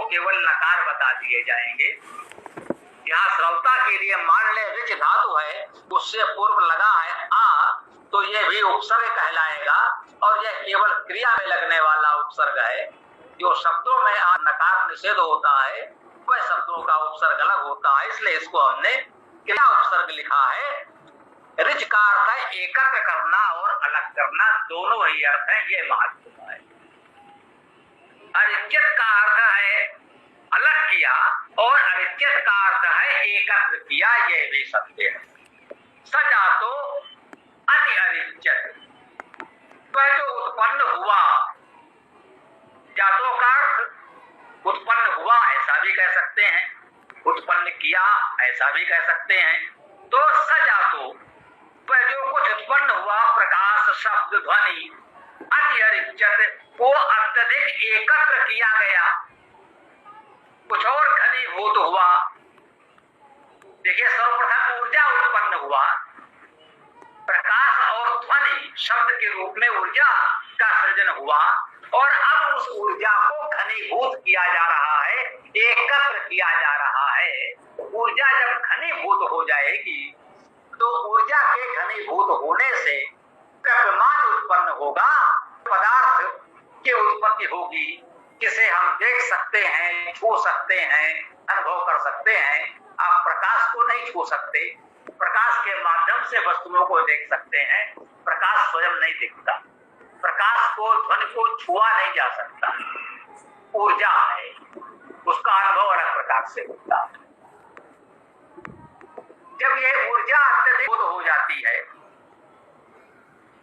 आपको केवल नकार बता दिए जाएंगे। यहाँ श्रवता के लिए मान ले ऋच धातु है, उससे पूर्व लगा है आ, तो ये भी उपसर्ग कहलाएगा और यह केवल क्रिया में लगने वाला उपसर्ग है। जो शब्दों में आ नकार निषेध होता है वह शब्दों का उपसर्ग अलग होता है, इसलिए इसको हमने क्रिया उपसर्ग लिखा है। ऋच का अर्थ है एकत्र करना और अलग करना, दोनों ही अर्थ है, ये महत्वपूर्ण है। अरिच्यत का अर्थ है अलग किया और अरिच्यत का अर्थ है एकत्र किया, ये भी सत्य है। सजा तो अति अरिच्यत, वह जो उत्पन्न हुआ, जातों का अर्थ उत्पन्न हुआ ऐसा भी कह सकते हैं, उत्पन्न किया ऐसा भी कह सकते हैं। तो सजा तो वह जो कुछ उत्पन्न हुआ, प्रकाश शब्द ध्वनि, अति अरिच्यत वो अत्यधिक एकत्र किया गया, कुछ और घनीभूत हुआ। देखिए सर्वप्रथम ऊर्जा उत्पन्न हुआ, प्रकाश और ध्वनि शब्द के रूप में ऊर्जा का सृजन हुआ और अब उस ऊर्जा को घनीभूत किया जा रहा है, एकत्र किया जा रहा है। ऊर्जा जब घनीभूत हो जाएगी तो ऊर्जा के घनीभूत होने से द्रव्यमान उत्पन्न होगा, पदार्थ की उत्पत्ति होगी, जिसे हम देख सकते हैं, छू सकते हैं, अनुभव कर सकते हैं। आप प्रकाश को नहीं छू सकते, प्रकाश के माध्यम से वस्तुओं को देख सकते हैं, प्रकाश स्वयं नहीं दिखता, प्रकाश को ध्वनि को छुआ नहीं जा सकता, ऊर्जा है, उसका अनुभव अलग प्रकार से होता है। जब ये ऊर्जा अत्यधिक हो जाती है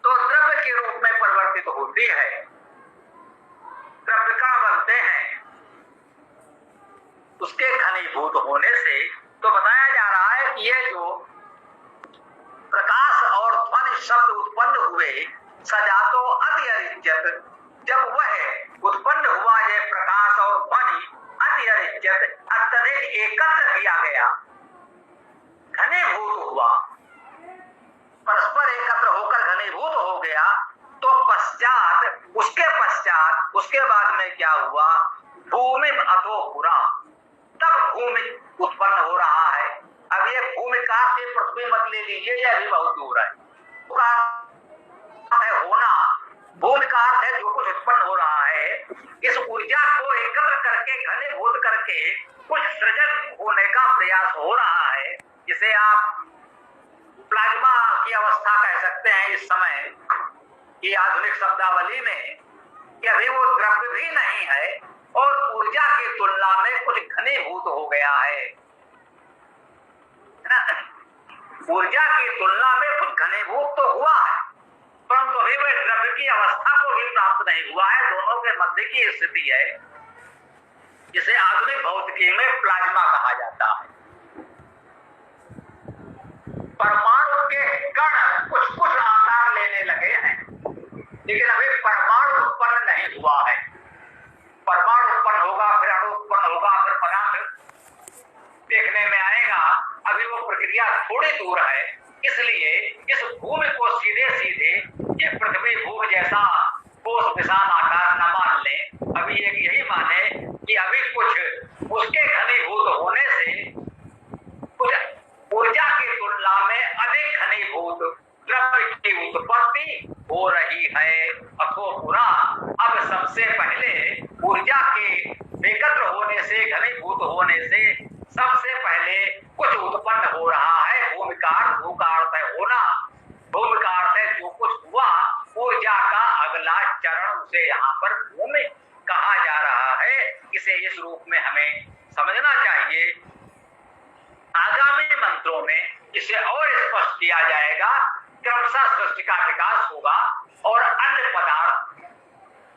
तो द्रव्य के रूप में परिवर्तित होती है, द्रव्य का बनते हैं। उसके घनीभूत होने से तो बताया जा रहा है कि ये जो प्रकाश और ध्वनि शब्द उत्पन्न हुए, सजा तो अति अरिच्यत, जब वह उत्पन्न हुआ ये प्रकाश और ध्वनि अति अरिच्यत अत्यधिक एकत्र किया गया, घनीभूत हुआ, परस्पर एकत्र होकर घनीभूत हो गया, तो उसके बाद में क्या हुआ, भूमि अथो पुरा, तब भूमि उत्पन्न हो रहा है। अब ये भूमि का से पृथ्वी मत ले लीजिए, यह भी बहुत दूर है। होना, भूमि का अर्थ है जो कुछ उत्पन्न हो रहा है, इस ऊर्जा को एकत्र करके घनीभूत करके कुछ सृजन होने का प्रयास हो रहा है, जिसे आप प्लाज्मा की अवस्था कह सकते हैं इस समय की आधुनिक शब्दावली में, कि अभी वो द्रव्य भी नहीं है और ऊर्जा की तुलना में कुछ घनीभूत हो गया है ना? ऊर्जा की तुलना में कुछ घनीभूत तो हुआ है, परंतु अभी वह द्रव्य की अवस्था को भी प्राप्त नहीं हुआ है। दोनों के मध्य की स्थिति है, जिसे आधुनिक भौतिकी में प्लाज्मा कहा जाता है। परमाणु के कण कुछ कुछ आकार लेने लगे हैं, लेकिन अभी परमाणु उत्पन्न नहीं हुआ है। परमाणु उत्पन्न होगा, फिर अणु उत्पन्न होगा, फिर पदार्थ देखने में आएगा। अभी वो प्रक्रिया थोड़ी दूर है, इसलिए इस भूमि को सीधे सीधे ये पृथ्वी भूमि जैसा कोष विशाल आकार न मान ले। अभी एक यही माने कि अभी कुछ उसके घनीभूत होने से कुछ ऊर्जा की तुलना में अधिक घनीभूत द्रव्य की उत्पत्ति हो रही है। अथो पुरा, अब सबसे पहले ऊर्जा के एकत्र होने से, घनीभूत होने से सबसे पहले कुछ उत्पन्न हो रहा है। भूमि का अर्थ, भू का अर्थ है होना, भूमि का अर्थ है जो कुछ हुआ। ऊर्जा का अगला चरण उसे यहाँ पर भूमि कहा जा रहा है। इसे इस रूप में हमें समझना चाहिए। आगामी मंत्रों में इसे और स्पष्ट किया जाएगा। क्रमशः सृष्टि का विकास होगा और अन्य पदार्थ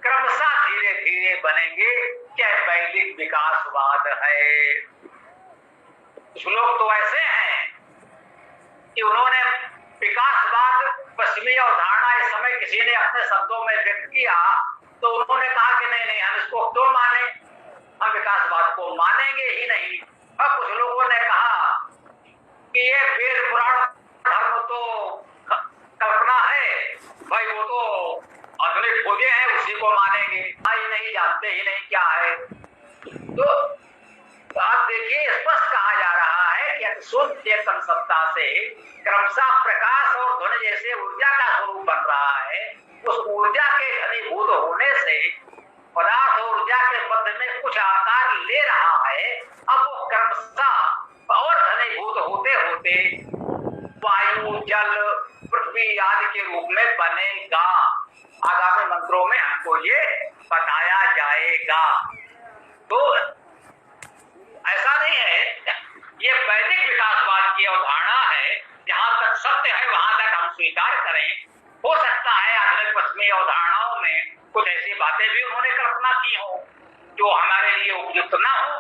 क्रमशः धीरे धीरे बनेंगे। क्या वैदिक विकासवाद है। कुछ लोग तो ऐसे हैं कि उन्होंने विकासवाद पश्चिमी अवधारणा इस समय किसी ने अपने शब्दों में व्यक्त किया तो उन्होंने कहा कि नहीं नहीं, हम इसको क्यों माने, हम विकासवाद को मानेंगे ही नहीं। और कुछ लोगों ने कहा कि ये वेद पुराण धर्म तो कल्पना है भाई, वो तो आधुनिक खोजे हैं, उसी को मानेंगे। भाई नहीं जानते ही नहीं क्या है। तो शुद्ध चेतन सत्ता से क्रमशः प्रकाश और ध्वनि जैसे ऊर्जा का स्वरूप बन रहा है, उस ऊर्जा के घनीभूत होने से पदार्थ और ऊर्जा के मध्य में कुछ आकार ले रहा है। अब वो क्रमशः और घनीभूत होते होते वायु, जल, पृथ्वी आदि के रूप में बनेगा। आगामी मंत्रों में हमको ये बताया जाएगा। तो ऐसा नहीं है, ये वैदिक विकासवाद की अवधारणा है। जहां तक सत्य है वहां तक हम स्वीकार करें। हो सकता है आधुनिक पश्चिमी अवधारणाओं में कुछ ऐसी बातें भी उन्होंने कल्पना की हो जो हमारे लिए उपयुक्त ना हो,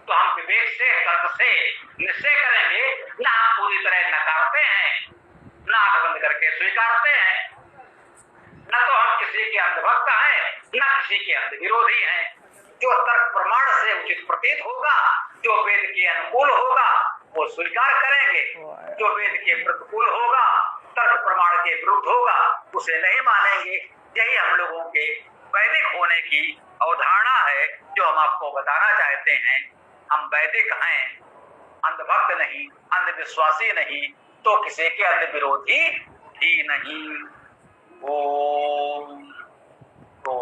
तो हम विवेक से, तर्क से निश्चय करेंगे। ना हम पूरी तरह नकारते हैं, ना आंख बंद करके स्वीकारते हैं, न तो हम किसी के अंधभक्त हैं, न किसी के अंध विरोधी हैं। जो तर्क प्रमाण से उचित प्रतीत होगा, जो वेद के अनुकूल होगा, वो स्वीकार करेंगे। जो वेद के प्रतिकूल होगा, तर्क प्रमाण के विरुद्ध होगा, उसे नहीं मानेंगे। यही हम लोगों के वैदिक होने की अवधारणा है जो हम आपको बताना चाहते हैं। हम वैदिक हैं, अंधभक्त नहीं, अंधविश्वासी नहीं, तो किसी के अंध विरोधी ही नहीं। तो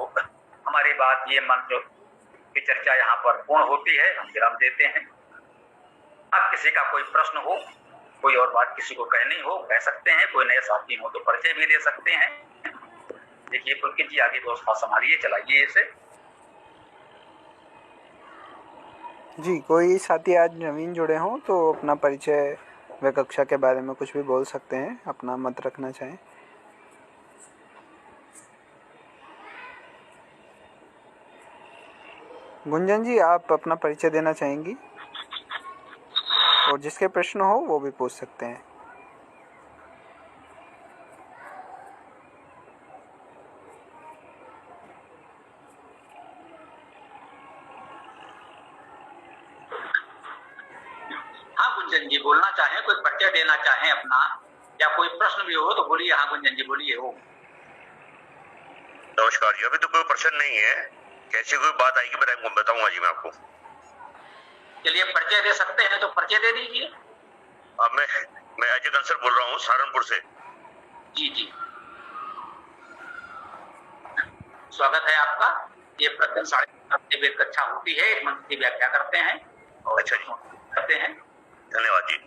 हमारी बात ये मंत्र की चर्चा यहाँ पर पूर्ण होती है। हम विराम देते हैं। अब किसी का कोई प्रश्न हो, कोई और बात किसी को कहनी हो, कह सकते हैं। कोई नए साथी हो तो परिचय भी दे सकते हैं। देखिए पुलकित जी, आगे व्यवस्था संभालिए, चलाइए इसे। जी, कोई साथी आज नवीन जुड़े हों तो अपना परिचय व कक्षा के बारे में कुछ भी बोल सकते हैं, अपना मत रखना चाहें। गुंजन जी, आप अपना परिचय देना चाहेंगी? और जिसके प्रश्न हो वो भी पूछ सकते हैं। हाँ गुंजन जी, बोलना चाहें, कोई परिचय देना चाहें अपना, या कोई प्रश्न भी हो तो बोलिए। हाँ गुंजन जी बोलिए। हो नमस्कार जी। अभी तो कोई प्रश्न नहीं है, कैसी कोई बात आएगी बताऊंगा जी मैं आपको। चलिए, परिचय दे सकते हैं तो परिचय दे दीजिए। अब मैं अजय कंसर बोल रहा हूँ सहारनपुर से। जी जी, स्वागत है आपका। ये प्रतिदिन 7:30 बजे कक्षा होती है, एक मंत्र की व्याख्या करते हैं। अच्छा जी, करते हैं। धन्यवाद जी।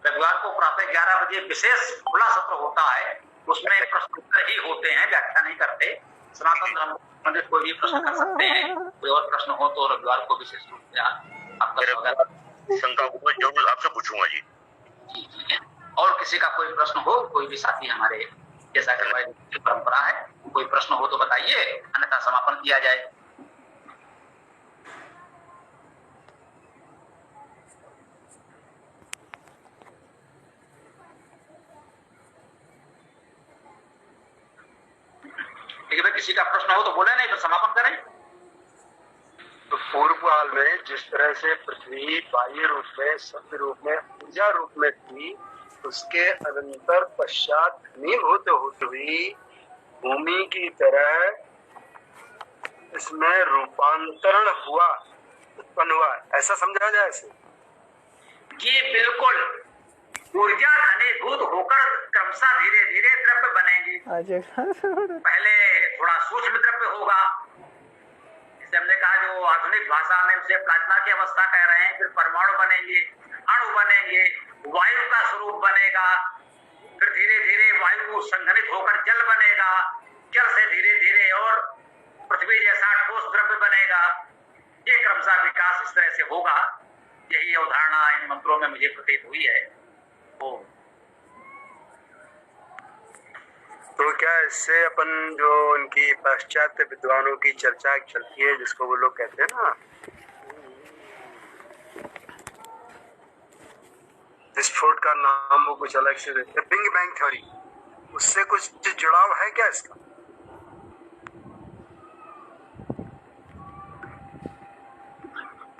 रविवार को प्रातः 11 बजे विशेष खुला सत्र होता है, उसमें प्रश्न उत्तर ही होते हैं, व्याख्या नहीं करते। सनातन धर्म संबंधित कोई भी प्रश्न कर सकते हैं। कोई और प्रश्न हो तो रविवार को विशेष रूप से आपका स्वागत। शंका को मैं जरूर आपसे पूछूंगा जी। जी ठीक है। और किसी का कोई प्रश्न हो, कोई भी साथी हमारे, जैसा कि हमारी परंपरा है, कोई प्रश्न हो तो बताइए, अन्यथा समापन किया जाए। देखिए भाई, किसी का प्रश्न हो तो बोले, नहीं तो समापन करें। तो पूर्व काल में जिस तरह से पृथ्वी बाह्य रूप में, सत्य रूप में, ऊर्जा रूप में थी, उसके अनंतर पश्चात घनीभूत होती हुई भूमि की तरह इसमें रूपांतरण हुआ, उत्पन्न हुआ, ऐसा समझा जाए इसे? जी बिल्कुल। ऊर्जा घनीभूत होकर क्रमशः धीरे धीरे द्रव्य बनेगी। पहले थोड़ा सूक्ष्म द्रव्य होगा, जैसे हमने कहा, जो आधुनिक भाषा में उसे प्लाज्मा की अवस्था कह रहे हैं। फिर परमाणु बनेंगे, अणु बनेंगे, वायु का स्वरूप बनेगा। फिर धीरे धीरे वायु संघनित होकर जल बनेगा, जल से धीरे धीरे और पृथ्वी जैसा ठोस द्रव्य बनेगा। ये क्रमशः विकास इस तरह से होगा। यही अवधारणा इन मंत्रों में मुझे प्रतीत हुई है। तो क्या इससे अपन जो उनकी पाश्चात्य विद्वानों की चर्चा चलती है, जिसको वो लोग कहते हैं ना विस्फोट का नाम वो कुछ अलग से देते हैं, बिग बैंग थ्योरी, उससे कुछ जुड़ाव है क्या इसका?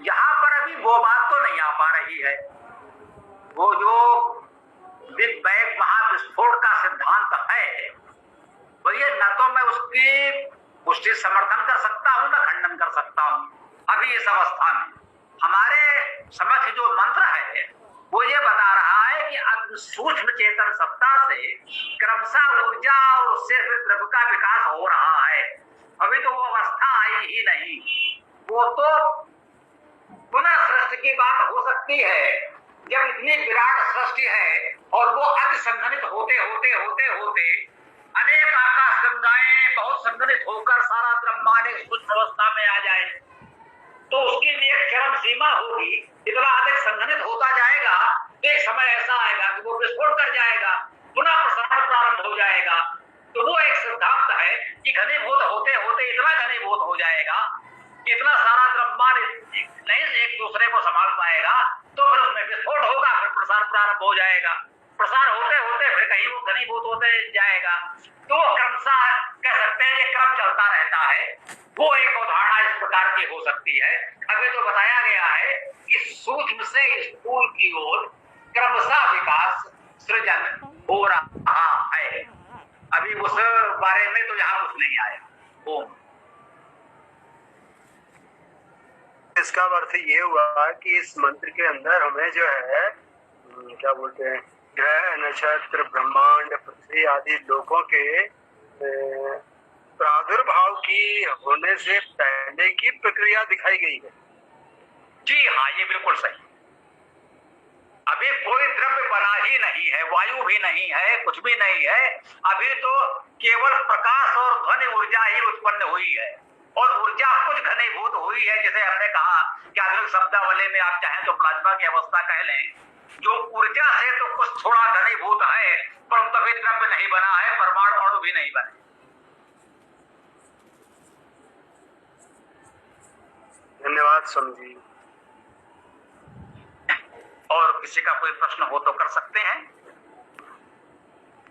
यहाँ पर अभी वो बात तो नहीं आ पा रही है। वो जो बिग बैंग महाविस्फोट का सिद्धांत है, ये न तो मैं उसकी पुष्टि समर्थन कर सकता हूँ, न खंडन कर सकता हूँ। अभी इस अवस्था में हमारे समक्ष जो मंत्र है वो ये बता रहा है कि सूक्ष्म चेतन सत्ता से क्रमशः ऊर्जा और उससे फिर द्रव्य का विकास हो रहा है। अभी तो वो अवस्था आई ही नहीं। वो तो पुनः सृष्टि की बात हो सकती है जब इतनी विराट सृष्टि है और वो अति संघनित होते होते होते होते अनेक आकाश गंगाएं बहुत संघनित होकर सारा ब्रह्मांड एक सूक्ष्म अवस्था में आ जाए तो उसकी भी एक चरम सीमा होगी। इतना अधिक संघनित होता जाएगा, एक समय ऐसा आएगा कि वो विस्फोट कर जाएगा, पुनः प्रसारण प्रारंभ हो जाएगा। तो वो एक सिद्धांत है कि घनीभूत होते होते इतना घनीभूत हो जाएगा कि इतना सारा ब्रह्मांड नहीं एक दूसरे को संभाल पाएगा, तो फिर उसमें विस्फोट होगा, फिर प्रसार प्रारंभ हो जाएगा। प्रसार होते होते फिर कहीं वो घनीभूत होते जाएगा। तो क्रमशः कह सकते हैं ये क्रम चलता रहता है। वो एक उदाहरण इस प्रकार की हो सकती है। अभी तो बताया गया है कि सूक्ष्म से स्थूल की ओर क्रमशः विकास सृजन हो रहा है। अभी उस बारे में तो यहाँ कुछ नहीं आया। ओम। इसका अर्थ ये हुआ कि इस मंत्र के अंदर हमें जो है क्या बोलते हैं, ग्रह नक्षत्र ब्रह्मांड पृथ्वी आदि लोगों के प्रादुर्भाव की होने से पहले की प्रक्रिया दिखाई गई है। जी हाँ, ये बिल्कुल सही। अभी कोई द्रव्य बना ही नहीं है, वायु भी नहीं है, कुछ भी नहीं है। अभी तो केवल प्रकाश और ध्वनि ऊर्जा ही उत्पन्न हुई है और ऊर्जा कुछ घनीभूत हुई है। जैसे हमने कहा कि आधुनिक शब्दावली में आप चाहें तो प्लाज्मा की अवस्था कह लें, जो ऊर्जा से तो कुछ थोड़ा घनीभूत है, परंतु अभी द्रव्य नहीं बना है, परमाणु अणु भी नहीं बने। धन्यवाद स्वामी जी। और किसी का कोई प्रश्न हो तो कर सकते हैं,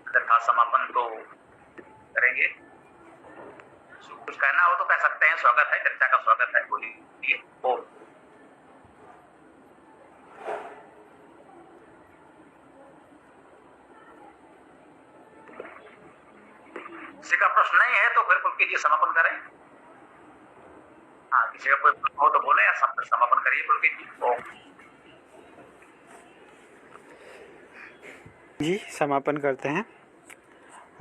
तथा समापन तो करेंगे। कुछ कहना हो तो कह सकते हैं। स्वागत है, चर्चा का स्वागत है, बोलिए। ओम। किसी का प्रश्न नहीं है तो फिर पुलकित जी समापन करें। हाँ, किसी का कोई प्रश्न हो तो बोले या समापन करिए पुलकित जी। ओम जी, समापन करते हैं।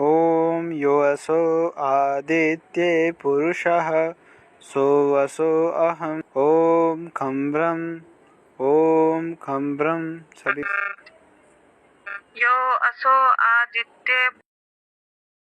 ओम यो असो आदित्ये पुरुषः सो वसो अहम ओम खम ब्रह्म सभी यो असो आदित्ये